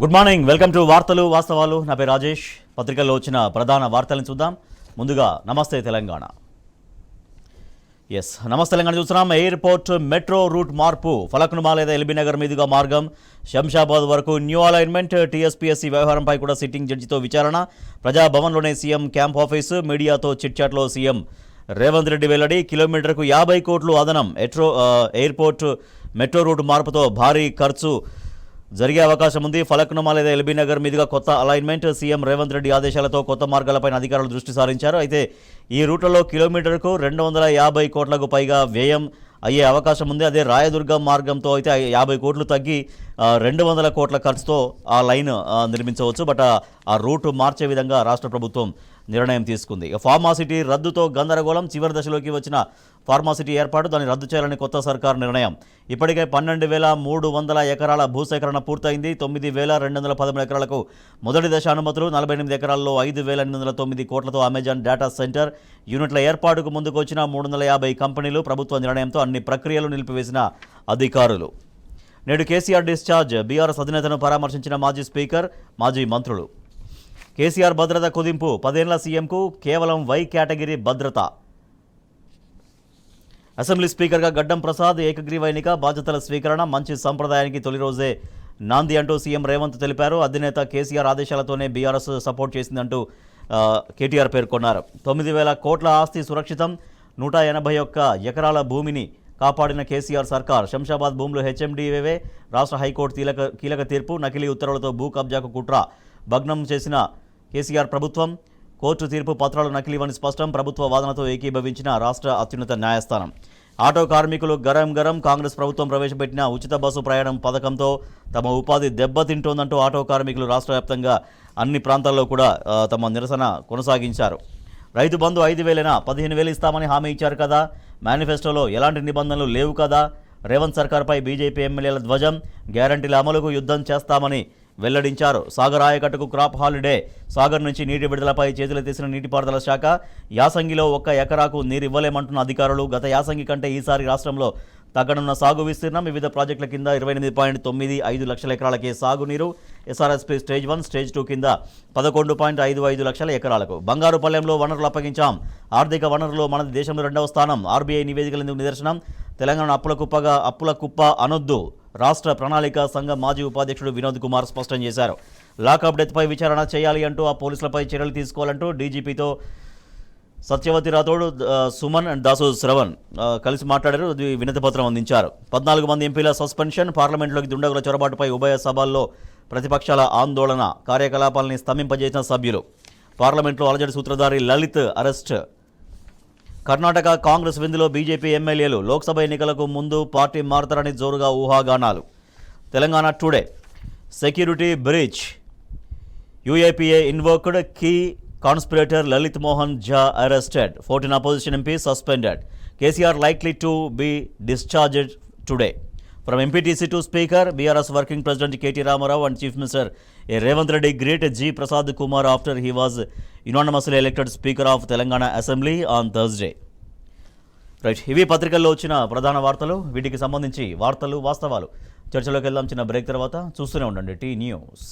Good morning, welcome to వార్తలు వాస్తవాలు. నా పేరు రాజేష్. పత్రికల్లో వచ్చిన ప్రధాన వార్తలను చూద్దాం. ముందుగా నమస్తే తెలంగాణ. నమస్తే తెలంగాణ చూస్తున్నాం. ఎయిర్పోర్ట్ మెట్రో రూట్ మార్పు, ఫలక్నుమా లేదా ఎల్బీనగర్ మీదుగా మార్గం, శంషాబాద్ వరకు న్యూ అలైన్మెంట్, టీఎస్పీఎస్సీ వ్యవహారంపై కూడా సిట్టింగ్ జడ్జితో విచారణ, ప్రజాభవన్లోనే సీఎం క్యాంప్ ఆఫీసు, మీడియాతో చిట్చాట్లో సీఎం రేవంత్ రెడ్డి వెల్లడి, కిలోమీటర్కు 50 కోట్లు అదనం, ఎయిర్పోర్ట్ మెట్రో రూట్ మార్పుతో భారీ ఖర్చు జరిగే అవకాశం ఉంది. ఫలక్నుమా లేదా ఎల్బీనగర్ మీదుగా కొత్త అలైన్మెంట్, సీఎం రేవంత్ రెడ్డి ఆదేశాలతో కొత్త మార్గాలపై అధికారులు దృష్టి సారించారు. అయితే ఈ రూట్లలో కిలోమీటర్కు 250 కోట్లకు పైగా వ్యయం అయ్యే అవకాశం ఉంది. అదే రాయదుర్గం మార్గంతో అయితే 50 కోట్లు తగ్గి 200 కోట్ల ఖర్చుతో ఆ లైన్ నిర్మించవచ్చు. బట్ ఆ రూట్ మార్చే విధంగా రాష్ట్ర ప్రభుత్వం నిర్ణయం తీసుకుంది. ఫార్మాసిటీ రద్దుతో గందరగోళం, చివరి దశలోకి వచ్చిన ఫార్మాసిటీ ఏర్పాటు, దాన్ని రద్దు చేయాలని కొత్త సర్కారు నిర్ణయం. ఇప్పటికే 12,300 ఎకరాల భూసేకరణ పూర్తయింది. 9,213 ఎకరాలకు మొదటి దశ అనుమతులు, 48 ఎకరాల్లో 5,809 కోట్లతో అమెజాన్ డేటా సెంటర్ యూనిట్ల ఏర్పాటుకు ముందుకు వచ్చిన 350 కంపెనీలు. ప్రభుత్వ నిర్ణయంతో అన్ని ప్రక్రియలు నిలిపివేసిన అధికారులు. నేడు కేసీఆర్ డిశ్చార్జ్, బీఆర్ఎస్ అధినేతను పరామర్శించిన మాజీ స్పీకర్, మాజీ మంత్రులు. కేసీఆర్ భద్రత కుదింపు, 10 ఏళ్ల సీఎంకు కేవలం వై కేటగిరీ భద్రత. అసెంబ్లీ స్పీకర్గా గడ్డం ప్రసాద్ ఏకగ్రీవ ఎన్నిక, బాధ్యతల స్వీకరణ మంచి సంప్రదాయానికి తొలి రోజే నాంది అంటూ సీఎం రేవంత్ తెలిపారు. అధినేత కేసీఆర్ ఆదేశాలతోనే బీఆర్ఎస్ సపోర్ట్ చేసిందంటూ కేటీఆర్ పేర్కొన్నారు. 9,000 కోట్ల ఆస్తి సురక్షితం, 181 ఎకరాల భూమిని కాపాడిన కేసీఆర్ సర్కార్. శంషాబాద్ భూములు హెచ్ఎండిఏవే, రాష్ట్ర హైకోర్టు కీలక తీర్పు, నకిలీ ఉత్తర్వులతో భూ కబ్జాకు కుట్ర భగ్నం చేసిన కేసీఆర్ ప్రభుత్వం. కోర్టు తీర్పు పత్రాలు నకిలీవని స్పష్టం, ప్రభుత్వ వాదనతో ఏకీభవించిన రాష్ట్ర అత్యున్నత న్యాయస్థానం. ఆటో కార్మికులు గరం, కాంగ్రెస్ ప్రభుత్వం ప్రవేశపెట్టిన ఉచిత బస్సు ప్రయాణం పథకంతో తమ ఉపాధి దెబ్బతింటోందంటూ ఆటో కార్మికులు రాష్ట్ర వ్యాప్తంగా అన్ని ప్రాంతాల్లో కూడా తమ నిరసన కొనసాగించారు. రైతు బంధు 5,000 15,000 ఇస్తామని హామీ ఇచ్చారు కదా, మేనిఫెస్టోలో ఎలాంటి నిబంధనలు లేవు కదా. రేవంత్ సర్కార్పై బీజేపీ ఎమ్మెల్యేల ధ్వజం, గ్యారంటీల అమలుకు యుద్ధం చేస్తామని వెల్లడించారు. సాగర్ ఆయకట్టుకు క్రాప్ హాలిడే, సాగర్ నుంచి నీటి విడుదలపై చేతులు తీసిన నీటిపారుదల శాఖ. యాసంగిలో 1 ఎకరాకు నీరు ఇవ్వలేమంటున్న అధికారులు. గత యాసంగి కంటే ఈసారి రాష్ట్రంలో తగ్గనున్న సాగు విస్తీర్ణం. వివిధ ప్రాజెక్టుల కింద 28.95 లక్షల ఎకరాలకే సాగునీరు. ఎస్ఆర్ఎస్పీ స్టేజ్ 1, స్టేజ్ 2 కింద 11.55 లక్షల ఎకరాలకు. బంగారుపల్లెంలో వనరులు అప్పగించాం, ఆర్థిక వనరులో మనది దేశంలో 2వ స్థానం. ఆర్బీఐ నివేదికలందుకు నిదర్శనం. తెలంగాణ అప్పుల కుప్ప అనొద్దు, రాష్ట్ర ప్రణాళిక సంఘం మాజీ ఉపాధ్యక్షుడు వినోద్ కుమార్ స్పష్టం చేశారు. లాకప్ డెత్పై విచారణ చేయాలి అంటూ ఆ పోలీసులపై చర్యలు తీసుకోవాలంటూ డీజీపీతో సత్యవతి రాథోడ్, సుమన్ అండ్ దాసు శ్రవణ్ కలిసి మాట్లాడారు. వినతి పత్రం అందించారు. 14 మంది ఎంపీల సస్పెన్షన్, పార్లమెంట్లోకి దుండగుల చొరబాటుపై ఉభయ సభల్లో ప్రతిపక్షాల ఆందోళన, కార్యకలాపాలని స్తంభింపజేసిన సభ్యులు. పార్లమెంట్లో అలజడి సూత్రధారి లలిత్ అరెస్ట్. కర్ణాటక కాంగ్రెస్ విందులో బీజేపీ ఎమ్మెల్యేలు. లోక్సభ ఎన్నికలకు ముందు పార్టీ మారతారని జోరుగా ఊహాగానాలు. Telangana today, security breach, UAPA invoked, key conspirator Lalit Mohan Jha arrested, 14 opposition MP suspended. KCR likely to be discharged today. From MPTC to Speaker, BRS Working President K.T. Ramarao and Chief Minister Revanth Reddy greeted G. Prasad Kumar after he was unanimously elected Speaker of Telangana Assembly on Thursday. Right, ఇవి పత్రికల్లో వచ్చిన ప్రధాన వార్తలు. వీటికి సంబంధించి వార్తలు వాస్తవాలు చర్చలోకి వెళ్దాం. చిన్న బ్రేక్ తర్వాత చూస్తూనే ఉండండి టీ న్యూస్.